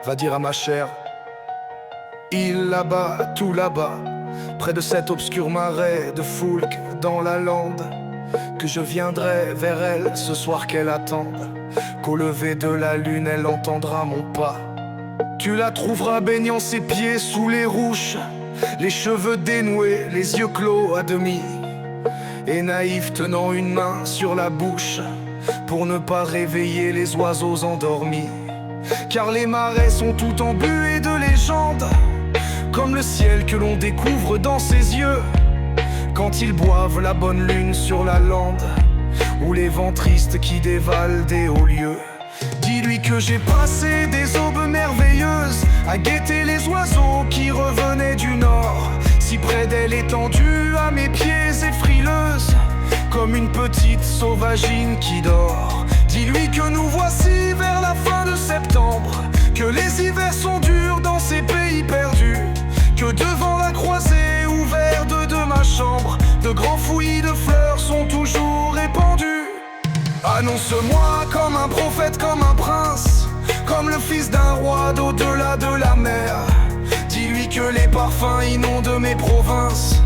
va dire à ma chère. Il là-bas, tout là-bas, près de cet obscur marais de Foulques dans la lande, que je viendrai vers elle ce soir qu'elle attende, qu'au lever de la lune elle entendra mon pas. Tu la trouveras baignant ses pieds sous les rouches, les cheveux dénoués, les yeux clos à demi, et naïf tenant une main sur la bouche pour ne pas réveiller les oiseaux endormis. Car les marais sont tout embués de légendes, comme le ciel que l'on découvre dans ses yeux quand ils boivent la bonne lune sur la lande, ou les vents tristes qui dévalent des hauts lieux. Dis-lui que j'ai passé des aubes merveilleuses à guetter les oiseaux qui revenaient du nord, si près d'elle étendue à mes pieds et frileuse, comme une petite sauvagine qui dort. Dis-lui que nous voici vers la fin de septembre, que les hivers sont durs dans ces pays perdus, que devant la croisée ouverte de ma chambre, de grands fouillis de fleurs sont toujours répandus. Annonce-moi comme un prophète, comme un prince, comme le fils d'un roi d'au-delà de la mer. Dis-lui que les parfums inondent mes provinces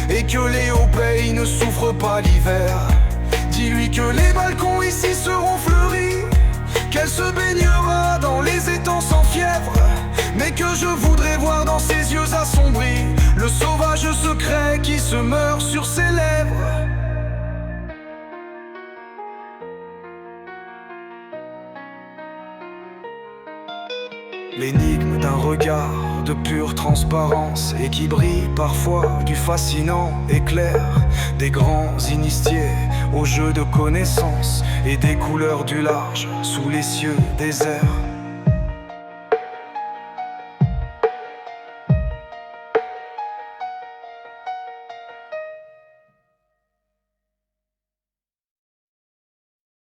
et que les hauts pays ne souffrent pas l'hiver. Dis-lui que les balcons ici seront fleuris, qu'elle se baignera dans les étangs sans fièvre, mais que je voudrais voir dans ses yeux assombris le sauvage secret qui se meurt sur ses lèvres. L'énigme d'un regard de pure transparence et qui brille parfois du fascinant éclair des grands initiés au jeu de connaissances et des couleurs du large sous les cieux déserts.